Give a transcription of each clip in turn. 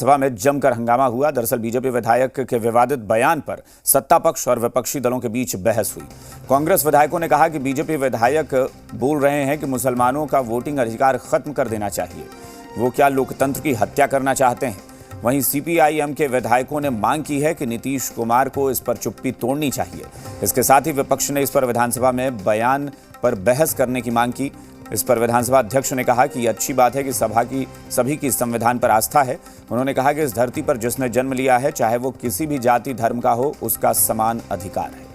सभा में जमकर हंगामा हुआ। दरअसल बीजेपी विधायक के विवादित बयान पर सत्ता पक्ष और विपक्षी दलों के बीच बहस हुई। कांग्रेस विधायकों ने कहा कि बीजेपी विधायक बोल रहे हैं कि मुसलमानों का वोटिंग अधिकार खत्म कर देना चाहिए। वो क्या लोकतंत्र की हत्या करना चाहते हैं? वहीं सीपीआईएम के विधायकों ने मांग की है कि नीतीश कुमार को इस पर चुप्पी तोड़नी चाहिए। इसके साथ ही विपक्ष ने इस पर विधानसभा में बयान पर बहस करने की मांग की। इस पर विधानसभा अध्यक्ष ने कहा कि ये अच्छी बात है कि सभी की संविधान पर आस्था है। उन्होंने कहा कि इस धरती पर जिसने जन्म लिया है, चाहे वो किसी भी जाति धर्म का हो, उसका समान अधिकार है।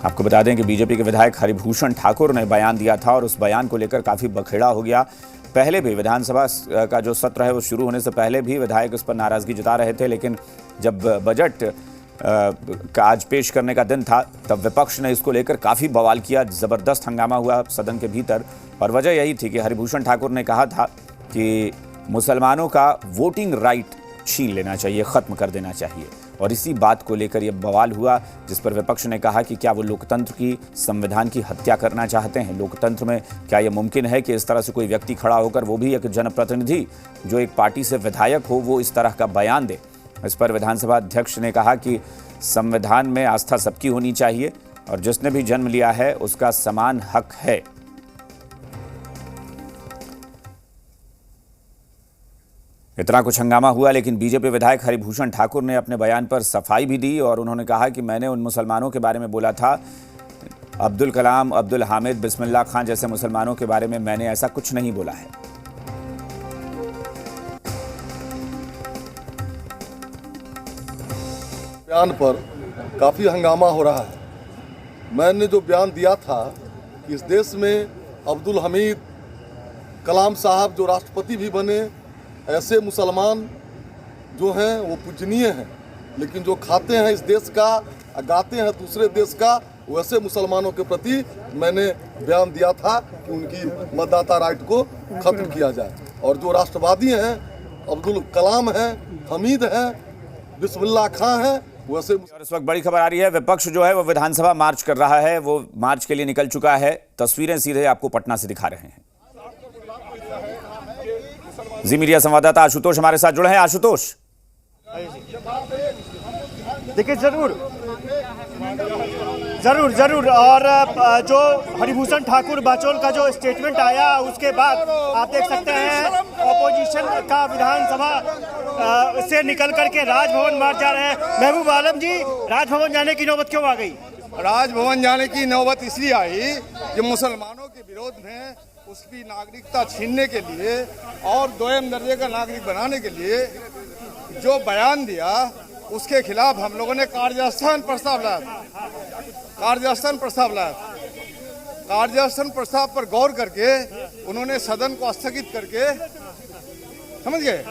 आपको बता दें कि बीजेपी के विधायक हरिभूषण ठाकुर ने बयान दिया था और उस बयान को लेकर काफी बखेड़ा हो गया। पहले भी विधानसभा का जो सत्र है वो शुरू होने से पहले भी विधायक इस पर नाराजगी जता रहे थे, लेकिन जब बजट का आज पेश करने का दिन था तब विपक्ष ने इसको लेकर काफी बवाल किया। जबरदस्त हंगामा हुआ सदन के भीतर और वजह यही थी कि हरिभूषण ठाकुर ने कहा था कि मुसलमानों का वोटिंग राइट छीन लेना चाहिए, खत्म कर देना चाहिए। और इसी बात को लेकर यह बवाल हुआ, जिस पर विपक्ष ने कहा कि क्या वो लोकतंत्र की, संविधान की हत्या करना चाहते हैं? लोकतंत्र में क्या यह मुमकिन है कि इस तरह से कोई व्यक्ति खड़ा होकर, वो भी एक जनप्रतिनिधि जो एक पार्टी से विधायक हो, वो इस तरह का बयान दे? इस पर विधानसभा अध्यक्ष ने कहा कि संविधान में आस्था सबकी होनी चाहिए और जिसने भी जन्म लिया है उसका समान हक है। इतना कुछ हंगामा हुआ, लेकिन बीजेपी विधायक हरिभूषण ठाकुर ने अपने बयान पर सफाई भी दी और उन्होंने कहा कि मैंने उन मुसलमानों के बारे में बोला था, अब्दुल कलाम, अब्दुल हामिद, बिस्मिल्लाह खान जैसे मुसलमानों के बारे में मैंने ऐसा कुछ नहीं बोला है। बयान पर काफी हंगामा हो रहा है। मैंने जो बयान दिया था कि इस देश में अब्दुल हमीद, कलाम साहब जो राष्ट्रपति भी बने, ऐसे मुसलमान जो हैं वो पूजनीय हैं, लेकिन जो खाते हैं इस देश का, गाते हैं दूसरे देश का, वैसे मुसलमानों के प्रति मैंने बयान दिया था कि उनकी मतदाता राइट को खत्म किया जाए। और जो राष्ट्रवादी हैं, अब्दुल कलाम हैं, हमीद हैं, बिस्मिल्लाह खां हैं, वैसे। और इस वक्त बड़ी खबर आ रही है, विपक्ष जो है वो विधानसभा मार्च कर रहा है। वो मार्च के लिए निकल चुका है। तस्वीरें सीधे आपको पटना से दिखा रहे हैं। जी मीडिया संवाददाता आशुतोष हमारे साथ जुड़े हैं। आशुतोष, देखिए जरूर और जो हरिभूषण ठाकुर बाचौल का जो स्टेटमेंट आया उसके बाद आप देख सकते हैं ऑपोजिशन का विधानसभा से निकल करके राजभवन मार्च जा रहे हैं। महबूब आलम जी, राजभवन जाने की नौबत क्यों आ गई? राजभवन जाने की नौबत इसलिए आई कि मुसलमानों के विरोध में उसकी नागरिकता छीनने के लिए और दोयम दर्जे का नागरिक बनाने के लिए जो बयान दिया, उसके खिलाफ हम लोगों ने कार्यस्थान प्रस्ताव लाया। कार्यस्थान प्रस्ताव पर गौर करके उन्होंने सदन को स्थगित करके, समझ गए,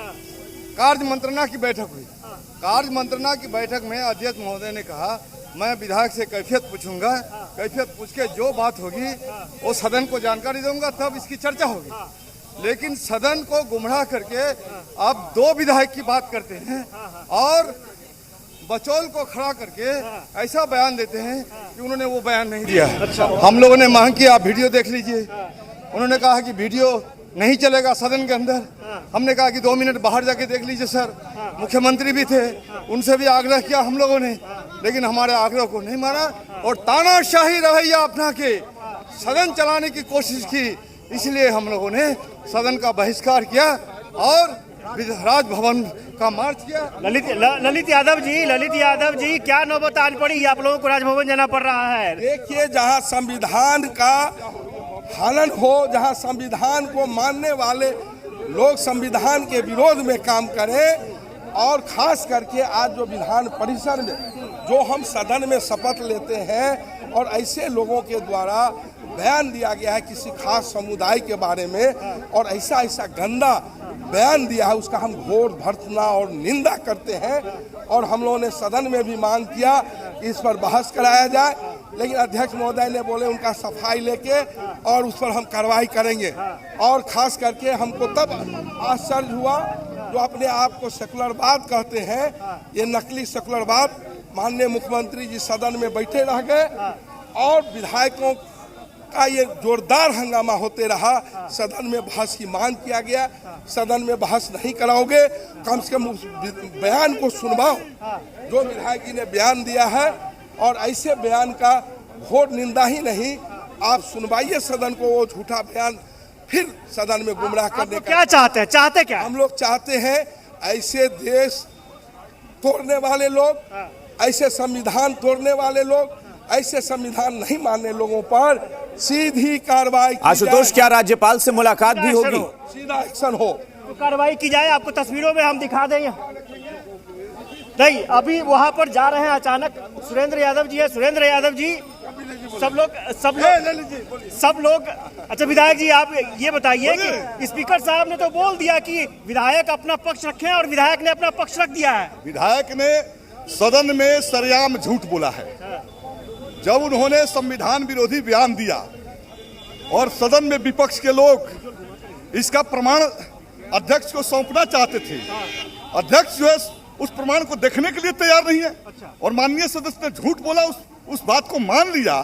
कार्य मंत्रणा की बैठक हुई। कार्य मंत्रणा की बैठक में अध्यक्ष महोदय ने कहा मैं विधायक से कैफियत पूछूंगा, कैफियत पूछ के जो बात होगी वो सदन को जानकारी दूंगा, तब इसकी चर्चा होगी। लेकिन सदन को गुमराह करके अब दो विधायक की बात करते हैं और बचौल को खड़ा करके ऐसा बयान देते हैं कि उन्होंने वो बयान नहीं दिया है। अच्छा। हम लोगों ने मांग की आप वीडियो देख लीजिए। उन्होंने कहा कि वीडियो नहीं चलेगा सदन के अंदर। हमने कहा कि 2 मिनट बाहर जाके देख लीजिए सर। मुख्यमंत्री भी थे, उनसे भी आग्रह किया हम लोगों ने, लेकिन हमारे आग्रह को नहीं माना और तानाशाही रवैया अपना के सदन चलाने की कोशिश की। इसलिए हम लोगों ने सदन का बहिष्कार किया और राजभवन का मार्च किया। ललित यादव जी, क्या नौबत आन पड़ी? आप लोगों को राजभवन जाना पड़ रहा है। देखिए, जहां संविधान का हनन हो, जहां संविधान को मानने वाले लोग संविधान के विरोध में काम करें, और खास करके आज जो विधान परिसर में जो हम सदन में शपथ लेते हैं और ऐसे लोगों के द्वारा बयान दिया गया है किसी खास समुदाय के बारे में और ऐसा गंदा बयान दिया है, उसका हम घोर भर्त्सना और निंदा करते हैं। और हम लोगों ने सदन में भी मांग किया कि इस पर बहस कराया जाए, लेकिन अध्यक्ष महोदय ने बोले उनका सफाई लेके और उस पर हम कार्रवाई करेंगे। और खास करके हमको तब आश्चर्य हुआ जो अपने आप को सेकुलरवाद कहते हैं, ये नकली सेकुलरवाद माननीय मुख्यमंत्री जी सदन में बैठे रह गए और विधायकों का ये जोरदार हंगामा होते रहा। सदन में बहस की मांग किया गया, सदन में बहस नहीं कराओगे, कम से कम उस बयान को सुनवाओ जो विधायक जी ने बयान दिया है। और ऐसे बयान का घोर निंदा ही नहीं, आप सुनवाइए सदन को वो झूठा बयान फिर सदन में गुमराह करने का। क्या चाहते हैं, चाहते क्या? हम लोग चाहते हैं ऐसे देश तोड़ने वाले लोग, ऐसे संविधान तोड़ने वाले लोग, ऐसे संविधान नहीं मानने लोगों पर सीधी कार्रवाई। आशुतोष, क्या राज्यपाल से मुलाकात भी होगी? सीधा एक्शन हो, तो कार्रवाई की जाए। आपको तस्वीरों में हम दिखा दें। नहीं, अभी वहां पर जा रहे हैं अचानक सुरेंद्र यादव जी है। सुरेंद्र यादव जी, सब लोग अच्छा विधायक जी, आप ये बताइए कि स्पीकर साहब ने तो बोल दिया कि विधायक अपना पक्ष रखें और विधायक ने अपना पक्ष रख दिया है। विधायक ने सदन में सरेआम झूठ बोला है। जब उन्होंने संविधान विरोधी बयान दिया और सदन में विपक्ष के लोग इसका प्रमाण अध्यक्ष को सौंपना चाहते थे, अध्यक्ष जो है उस प्रमाण को देखने के लिए तैयार नहीं है और माननीय सदस्य ने झूठ बोला, उस बात को मान लिया,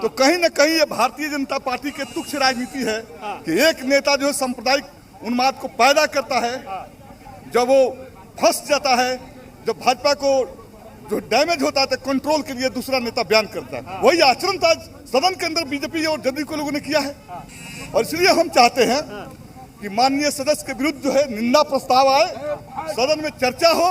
तो कहीं ना कहीं ये भारतीय जनता पार्टी के तुच्छ राजनीति है कि एक नेता जो है सांप्रदायिक उन्माद को पैदा करता है, जब वो फंस जाता है, जब भाजपा को जो डैमेज होता है तो कंट्रोल के लिए दूसरा नेता बयान करता है। वही आचरण था सदन के अंदर बीजेपी और जदयू के लोगों ने किया है। और इसलिए हम चाहते हैं कि माननीय सदस्य के विरुद्ध जो है निंदा प्रस्ताव आए, सदन में चर्चा हो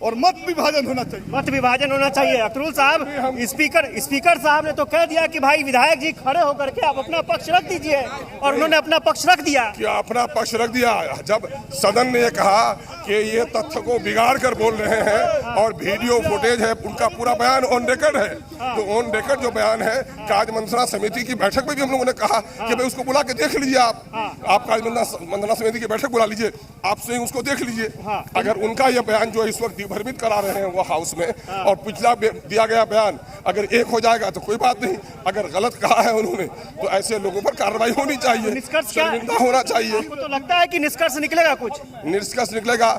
और मत विभाजन होना चाहिए। मत विभाजन होना चाहिए। अख्तरुल साहब, स्पीकर साहब ने तो कह दिया कि भाई विधायक जी खड़े होकर के आप अपना पक्ष रख दीजिए, और उन्होंने अपना पक्ष रख दिया। क्या अपना पक्ष रख दिया? जब सदन ने ये कहा कि ये तथ्य को बिगाड़ कर बोल रहे हैं और वीडियो फुटेज है, उनका पूरा बयान ऑन रिकॉर्ड है, तो ऑन रिकॉर्ड जो बयान है, कार्य मंत्रणा समिति की बैठक में भी हम लोगों ने कहा कि भाई उसको बुला के देख लीजिए। आप कार्य मंत्रणा समिति की बैठक बुला लीजिए, आप स्वयं उसको देख लीजिए। अगर उनका यह बयान जो इस वक्त भ्रमित करा रहे हैं वो हाउस में, और पिछला दिया गया बयान अगर एक हो जाएगा तो कोई बात नहीं, अगर गलत कहा है उन्होंने तो ऐसे लोगों पर कार्रवाई होनी चाहिए, निष्कर्ष क्या होना चाहिए। आपको तो लगता है कि निष्कर्ष निकलेगा? कुछ निष्कर्ष निकलेगा।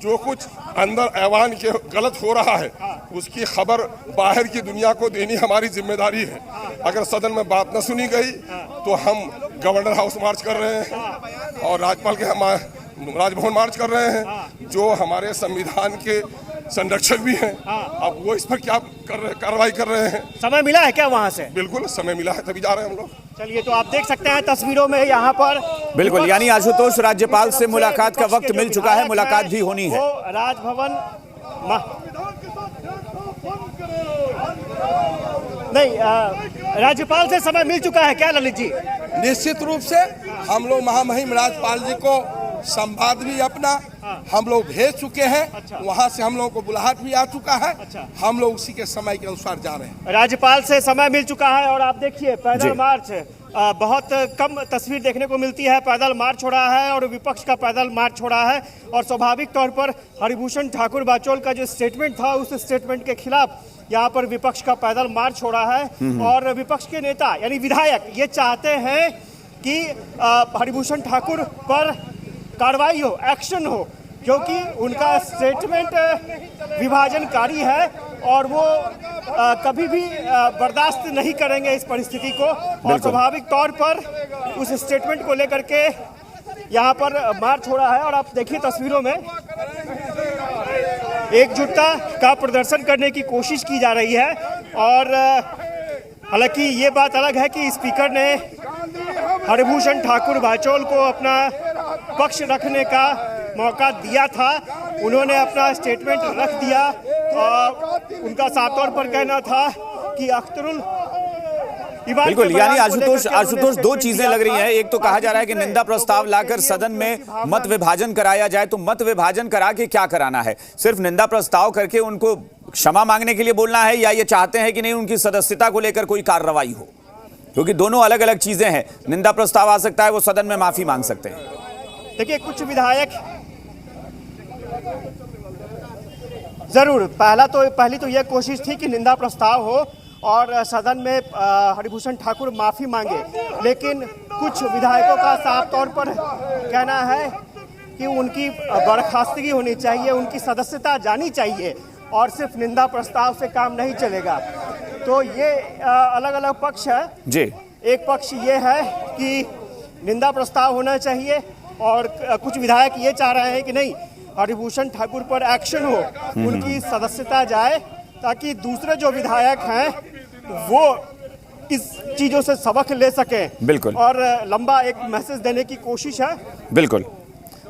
जो कुछ अंदर ऐवान के गलत हो रहा है उसकी खबर बाहर की दुनिया को देनी हमारी जिम्मेदारी है। अगर सदन में बात न सुनी गई तो हम गवर्नर हाउस मार्च कर रहे हैं और राज्यपाल के हम राजभवन मार्च कर रहे हैं, जो हमारे संविधान के संरक्षक भी हैं। अब वो इस पर क्या कार्रवाई कर रहे हैं? समय मिला है क्या वहाँ से? बिल्कुल समय मिला है, तभी जा रहे हैं हम लोग। चलिए, तो आप देख सकते हैं तस्वीरों में यहाँ पर बिल्कुल, यानी आशुतोष, राज्यपाल से मुलाकात का वक्त मिल चुका है, मुलाकात भी होनी है। राजभवन नहीं, राज्यपाल से समय मिल चुका है क्या ललित जी? निश्चित रूप से हम लोग महामहिम राज्यपाल जी को संवाद भी अपना हम लोग भेज चुके हैं। वहां से हम लोगों को बुलाहट भी आ चुका है। हम लोग उसी के समय के अनुसार जा रहे हैं। राज्यपाल से समय मिल चुका है और आप देखिए पैदल मार्च, बहुत कम तस्वीर देखने को मिलती है। पैदल मार्च हो रहा है और विपक्ष का पैदल मार्च हो रहा है, और स्वाभाविक तौर पर हरिभूषण ठाकुर बाचोल का जो स्टेटमेंट था उस स्टेटमेंट के खिलाफ यहाँ पर विपक्ष का पैदल मार्च हो रहा है। और विपक्ष के नेता यानी विधायक ये चाहते हैं कि हरिभूषण ठाकुर पर कार्रवाई हो, एक्शन हो, क्योंकि उनका स्टेटमेंट विभाजनकारी है और वो कभी भी बर्दाश्त नहीं करेंगे इस परिस्थिति को। और स्वाभाविक तौर पर उस स्टेटमेंट को लेकर के यहाँ पर मार्च हो रहा है। और आप देखिए तस्वीरों में एकजुटता का प्रदर्शन करने की कोशिश की जा रही है। और हालांकि ये बात अलग है कि स्पीकर ने हरिभूषण ठाकुर बाचोल को अपना पक्ष रखने का मौका दिया था, उन्होंने अपना स्टेटमेंट रख दिया। उनका साफ तौर पर कहना था कि अख्तरुल बिल्कुल, यानी आशुतोष दो चीजें लग रही हैं। एक तो कहा जा रहा है कि निंदा प्रस्ताव लाकर सदन में मत विभाजन कराया जाए, तो मत विभाजन करा के क्या कराना है? सिर्फ निंदा प्रस्ताव करके उनको क्षमा मांगने के लिए बोलना है, या ये चाहते हैं कि नहीं उनकी सदस्यता को लेकर कोई कार्रवाई हो? क्योंकि दोनों अलग अलग चीजें हैं। निंदा प्रस्ताव आ सकता है, वो सदन में माफी मांग सकते हैं। देखिए, कुछ विधायक जरूर पहली तो यह कोशिश थी कि निंदा प्रस्ताव हो और सदन में हरिभूषण ठाकुर माफी मांगे, लेकिन कुछ विधायकों का साफ तौर पर कहना है कि उनकी बर्खास्तगी होनी चाहिए, उनकी सदस्यता जानी चाहिए। और सिर्फ निंदा प्रस्ताव से काम नहीं चलेगा। तो ये अलग अलग पक्ष है जी। एक पक्ष ये है कि निंदा प्रस्ताव होना चाहिए और कुछ विधायक ये चाह रहे हैं कि नहीं, हरिभूषण ठाकुर पर एक्शन हो, उनकी सदस्यता जाए, ताकि दूसरे जो विधायक हैं वो इस चीजों से सबक ले सकें। बिल्कुल। और लंबा एक मैसेज देने की कोशिश है। बिल्कुल।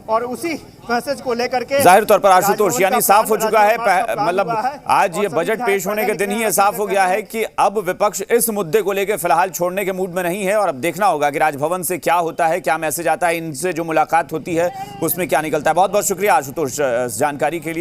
और उसी मैसेज को लेकर के जाहिर तौर पर आशुतोष यानी साफ हो चुका है, मतलब है आज ये बजट पेश होने के दिन ही ये साफ हो गया है कि अब विपक्ष इस मुद्दे को लेकर फिलहाल छोड़ने के मूड में नहीं है और अब देखना होगा कि राजभवन से क्या होता है, क्या मैसेज आता है, इनसे जो मुलाकात होती है उसमें क्या निकलता है। बहुत बहुत शुक्रिया आशुतोष जानकारी के लिए।